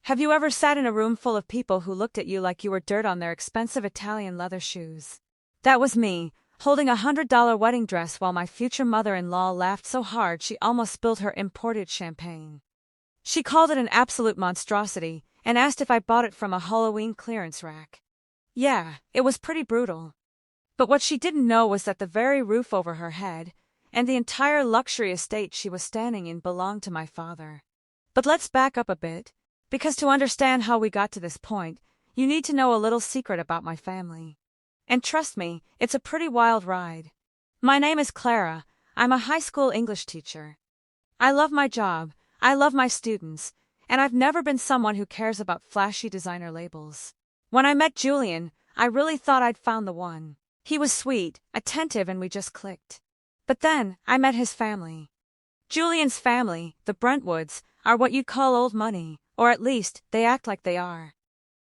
Have you ever sat in a room full of people who looked at you like you were dirt on their expensive Italian leather shoes? That was me, holding $100 wedding dress while my future mother-in-law laughed so hard she almost spilled her imported champagne. She called it an absolute monstrosity and asked if I bought it from a Halloween clearance rack. Yeah, it was pretty brutal. But what she didn't know was that the very roof over her head and the entire luxury estate she was standing in belonged to my father. But let's back up a bit, because to understand how we got to this point, you need to know a little secret about my family. And trust me, it's a pretty wild ride. My name is Clara. I'm a high school English teacher. I love my job, I love my students, and I've never been someone who cares about flashy designer labels. When I met Julian, I really thought I'd found the one. He was sweet, attentive, and we just clicked. But then, I met his family. Julian's family, the Brentwoods, are what you'd call old money, or at least, they act like they are.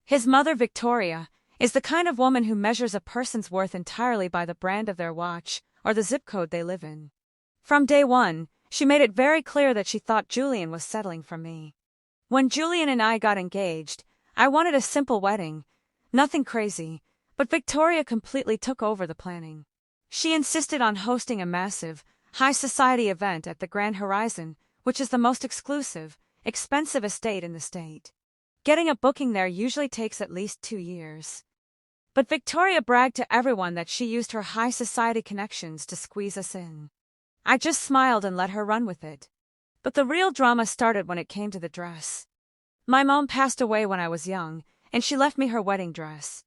His mother, Victoria, is the kind of woman who measures a person's worth entirely by the brand of their watch or the zip code they live in. From day one, she made it very clear that she thought Julian was settling for me. When Julian and I got engaged, I wanted a simple wedding, nothing crazy, but Victoria completely took over the planning. She insisted on hosting a massive, high-society event at the Grand Horizon, which is the most exclusive, expensive estate in the state. Getting a booking there usually takes at least 2 years. But Victoria bragged to everyone that she used her high-society connections to squeeze us in. I just smiled and let her run with it. But the real drama started when it came to the dress. My mom passed away when I was young, and she left me her wedding dress.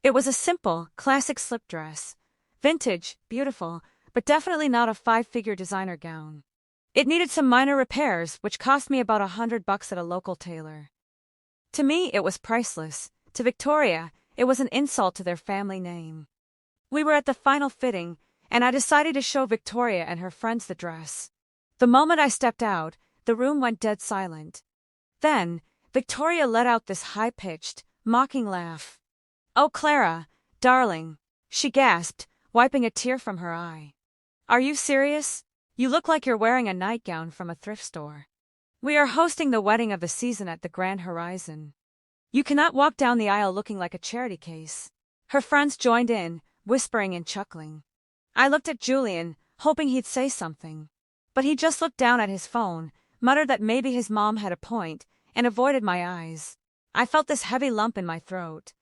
It was a simple, classic slip dress. Vintage, beautiful, but definitely not a 5-figure designer gown. It needed some minor repairs, which cost me about $100 at a local tailor. To me, it was priceless. To Victoria, it was an insult to their family name. We were at the final fitting, and I decided to show Victoria and her friends the dress. The moment I stepped out, the room went dead silent. Then, Victoria let out this high-pitched, mocking laugh. "Oh, Clara, darling," she gasped, wiping a tear from her eye. "Are you serious? You look like you're wearing a nightgown from a thrift store. We are hosting the wedding of the season at the Grand Horizon. You cannot walk down the aisle looking like a charity case." Her friends joined in, whispering and chuckling. I looked at Julian, hoping he'd say something. But he just looked down at his phone, muttered that maybe his mom had a point, and avoided my eyes. I felt this heavy lump in my throat.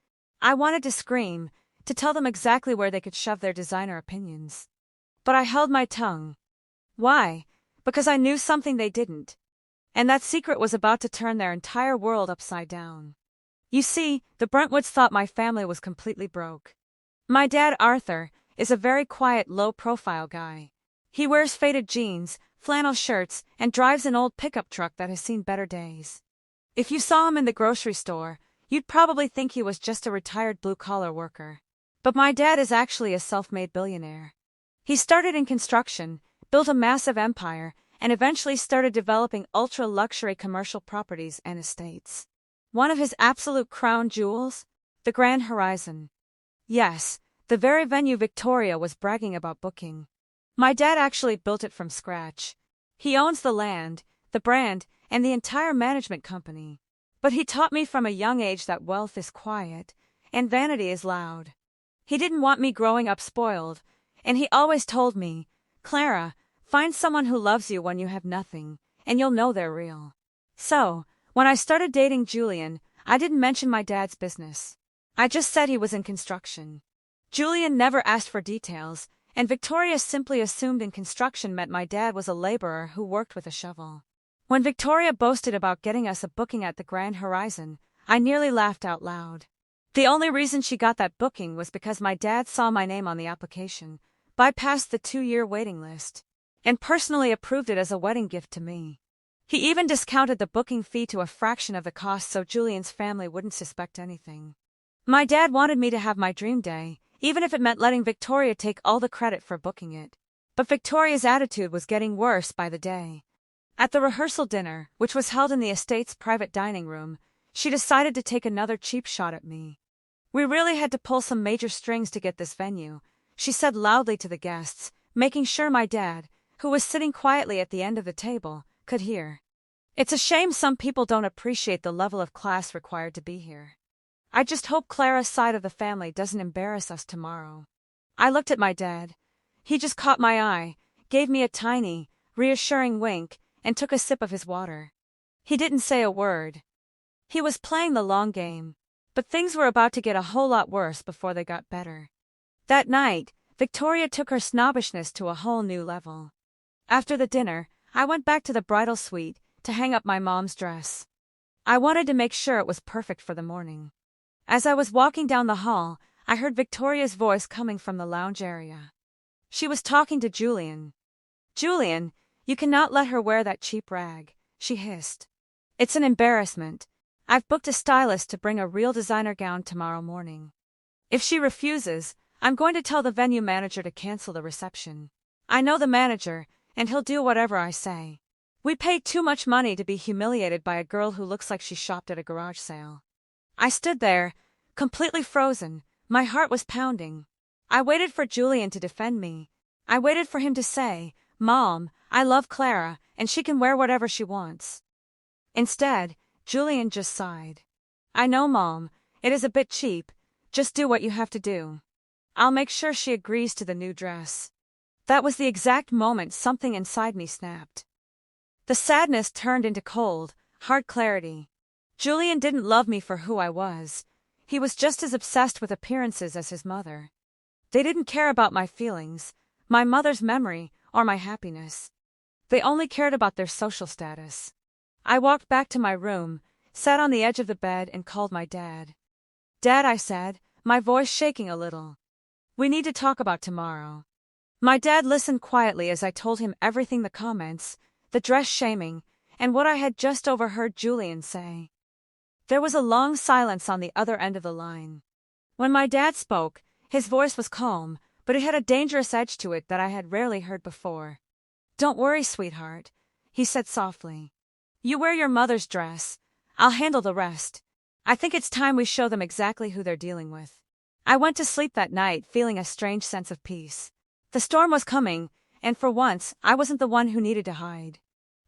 I wanted to scream, to tell them exactly where they could shove their designer opinions. But I held my tongue. Why? Because I knew something they didn't. And that secret was about to turn their entire world upside down. You see, the Brentwoods thought my family was completely broke. My dad, Arthur, is a very quiet, low-profile guy. He wears faded jeans, flannel shirts, and drives an old pickup truck that has seen better days. If you saw him in the grocery store, you'd probably think he was just a retired blue-collar worker. But my dad is actually a self-made billionaire. He started in construction, built a massive empire, and eventually started developing ultra-luxury commercial properties and estates. One of his absolute crown jewels? The Grand Horizon. Yes, the very venue Victoria was bragging about booking. My dad actually built it from scratch. He owns the land, the brand, and the entire management company. But he taught me from a young age that wealth is quiet, and vanity is loud. He didn't want me growing up spoiled, and he always told me, "Clara, find someone who loves you when you have nothing, and you'll know they're real." So, when I started dating Julian, I didn't mention my dad's business. I just said he was in construction. Julian never asked for details, and Victoria simply assumed in construction meant my dad was a laborer who worked with a shovel. When Victoria boasted about getting us a booking at the Grand Horizon, I nearly laughed out loud. The only reason she got that booking was because my dad saw my name on the application, bypassed the 2-year waiting list, and personally approved it as a wedding gift to me. He even discounted the booking fee to a fraction of the cost so Julian's family wouldn't suspect anything. My dad wanted me to have my dream day, even if it meant letting Victoria take all the credit for booking it. But Victoria's attitude was getting worse by the day. At the rehearsal dinner, which was held in the estate's private dining room, she decided to take another cheap shot at me. "We really had to pull some major strings to get this venue," she said loudly to the guests, making sure my dad, who was sitting quietly at the end of the table, could hear. It's a shame some people don't appreciate the level of class required to be here. I just hope Clara's side of the family doesn't embarrass us tomorrow. I looked at my dad. He just caught my eye, gave me a tiny, reassuring wink, and took a sip of his water. He didn't say a word. He was playing the long game. But things were about to get a whole lot worse before they got better. That night, Victoria took her snobbishness to a whole new level. After the dinner, I went back to the bridal suite to hang up my mom's dress. I wanted to make sure it was perfect for the morning. As I was walking down the hall, I heard Victoria's voice coming from the lounge area. She was talking to Julian. "Julian, you cannot let her wear that cheap rag," she hissed. "It's an embarrassment. I've booked a stylist to bring a real designer gown tomorrow morning. If she refuses, I'm going to tell the venue manager to cancel the reception. I know the manager, and he'll do whatever I say. We paid too much money to be humiliated by a girl who looks like she shopped at a garage sale." I stood there, completely frozen. My heart was pounding. I waited for Julian to defend me. I waited for him to say, "Mom, I love Clara, and she can wear whatever she wants." Instead, Julian just sighed. "I know, Mom, it is a bit cheap. Just do what you have to do. I'll make sure she agrees to the new dress." That was the exact moment something inside me snapped. The sadness turned into cold, hard clarity. Julian didn't love me for who I was. He was just as obsessed with appearances as his mother. They didn't care about my feelings, my mother's memory, or my happiness. They only cared about their social status. I walked back to my room, sat on the edge of the bed, and called my dad. "Dad," I said, my voice shaking a little. "We need to talk about tomorrow." My dad listened quietly as I told him everything, the comments, the dress shaming, and what I had just overheard Julian say. There was a long silence on the other end of the line. When my dad spoke, his voice was calm, but it had a dangerous edge to it that I had rarely heard before. "Don't worry, sweetheart," he said softly. "You wear your mother's dress. I'll handle the rest. I think it's time we show them exactly who they're dealing with." I went to sleep that night feeling a strange sense of peace. The storm was coming, and for once, I wasn't the one who needed to hide.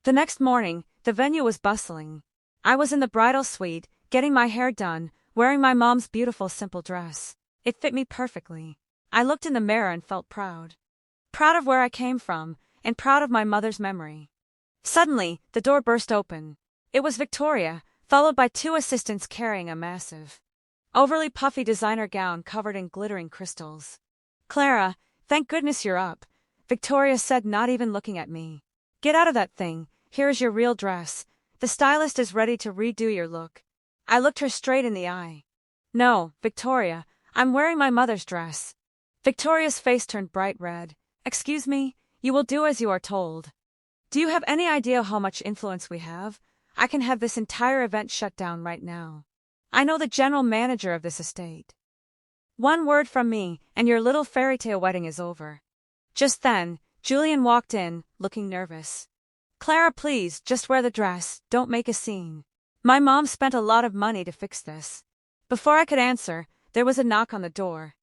The next morning, the venue was bustling. I was in the bridal suite, getting my hair done, wearing my mom's beautiful simple dress. It fit me perfectly. I looked in the mirror and felt proud. Proud of where I came from, and proud of my mother's memory. Suddenly, the door burst open. It was Victoria, followed by two assistants carrying a massive, overly puffy designer gown covered in glittering crystals. "Clara, thank goodness you're up," Victoria said, not even looking at me. "Get out of that thing. Here is your real dress. The stylist is ready to redo your look." I looked her straight in the eye. "No, Victoria, I'm wearing my mother's dress." Victoria's face turned bright red. "Excuse me, you will do as you are told. Do you have any idea how much influence we have? I can have this entire event shut down right now. I know the general manager of this estate. One word from me, and your little fairy tale wedding is over." Just then, Julian walked in, looking nervous. "Clara, please, just wear the dress, don't make a scene. My mom spent a lot of money to fix this." Before I could answer, there was a knock on the door.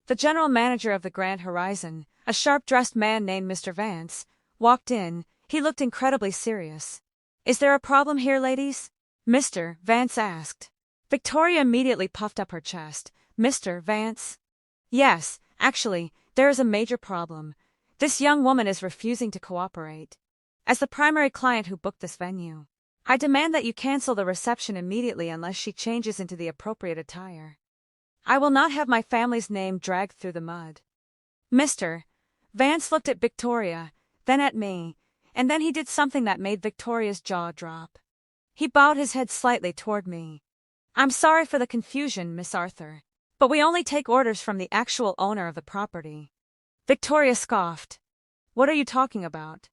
The general manager of the Grand Horizon, a sharp-dressed man named Mr. Vance, walked in. He looked incredibly serious. "Is there a problem here, ladies?" Mr. Vance asked. Victoria immediately puffed up her chest. "Mr. Vance?" "Yes, actually, there is a major problem. This young woman is refusing to cooperate. As the primary client who booked this venue, I demand that you cancel the reception immediately unless she changes into the appropriate attire. I will not have my family's name dragged through the mud." Mr. Vance looked at Victoria, then at me, and then he did something that made Victoria's jaw drop. He bowed his head slightly toward me. "I'm sorry for the confusion, Miss Arthur, but we only take orders from the actual owner of the property." Victoria scoffed. "What are you talking about?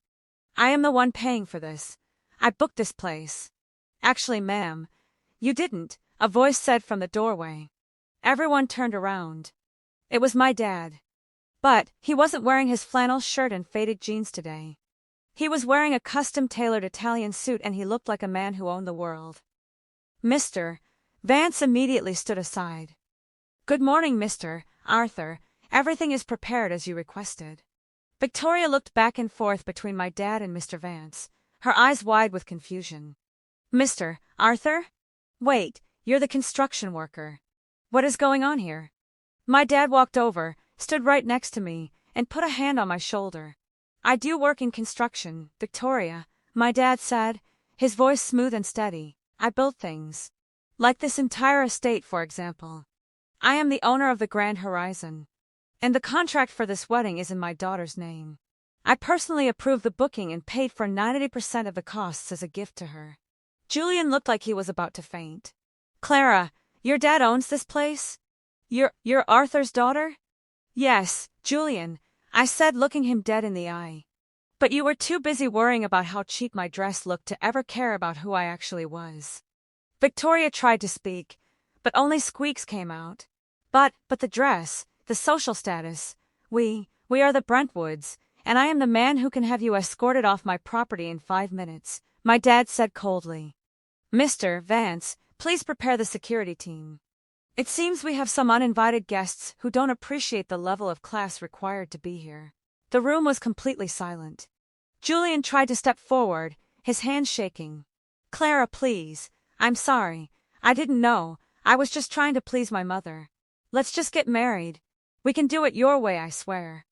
I am the one paying for this. I booked this place." "Actually, ma'am, you didn't," a voice said from the doorway. Everyone turned around. It was my dad. But he wasn't wearing his flannel shirt and faded jeans today. He was wearing a custom-tailored Italian suit, and he looked like a man who owned the world. Mr. Vance immediately stood aside. "Good morning, Mr. Arthur. Everything is prepared as you requested." Victoria looked back and forth between my dad and Mr. Vance. her eyes wide with confusion. Mr. Arthur? Wait, you're the construction worker. What is going on here? My dad walked over, stood right next to me, and put a hand on my shoulder. I do work in construction, Victoria, my dad said, his voice smooth and steady. I build things. Like this entire estate, for example. I am the owner of the Grand Horizon. And the contract for this wedding is in my daughter's name. I personally approved the booking and paid for 90% of the costs as a gift to her. Julian looked like he was about to faint. Clara, your dad owns this place? You're Arthur's daughter? Yes, Julian, I said, looking him dead in the eye. But you were too busy worrying about how cheap my dress looked to ever care about who I actually was. Victoria tried to speak, but only squeaks came out. But the dress, the social status, we are the Brentwoods, and I am the man who can have you escorted off my property in 5 minutes, my dad said coldly. Mr. Vance, please prepare the security team. It seems we have some uninvited guests who don't appreciate the level of class required to be here. The room was completely silent. Julian tried to step forward, his hands shaking. Clara, please. I'm sorry. I didn't know. I was just trying to please my mother. Let's just get married. We can do it your way, I swear.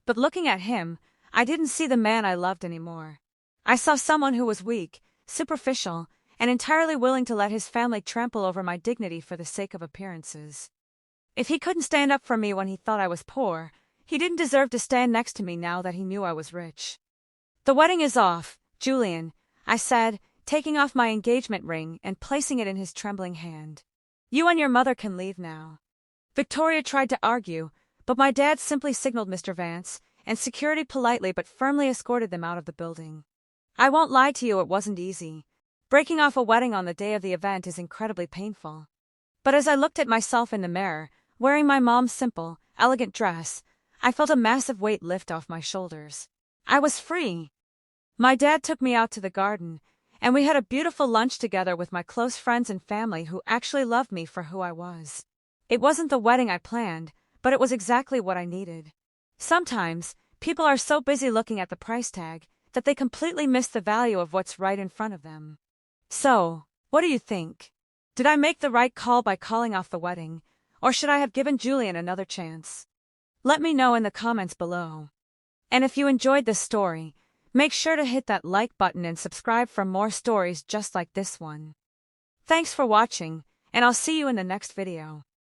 But looking at him, I didn't see the man I loved anymore. I saw someone who was weak, superficial, and entirely willing to let his family trample over my dignity for the sake of appearances. If he couldn't stand up for me when he thought I was poor, he didn't deserve to stand next to me now that he knew I was rich. The wedding is off, Julian, I said, taking off my engagement ring and placing it in his trembling hand. You and your mother can leave now. Victoria tried to argue, but my dad simply signaled Mr. Vance, and security politely but firmly escorted them out of the building. I won't lie to you, it wasn't easy. Breaking off a wedding on the day of the event is incredibly painful. But as I looked at myself in the mirror, wearing my mom's simple, elegant dress, I felt a massive weight lift off my shoulders. I was free. My dad took me out to the garden, and we had a beautiful lunch together with my close friends and family who actually loved me for who I was. It wasn't the wedding I planned, but it was exactly what I needed. Sometimes, people are so busy looking at the price tag that they completely miss the value of what's right in front of them. So, what do you think? Did I make the right call by calling off the wedding, or should I have given Julian another chance? Let me know in the comments below. And if you enjoyed this story, make sure to hit that like button and subscribe for more stories just like this one. Thanks for watching, and I'll see you in the next video.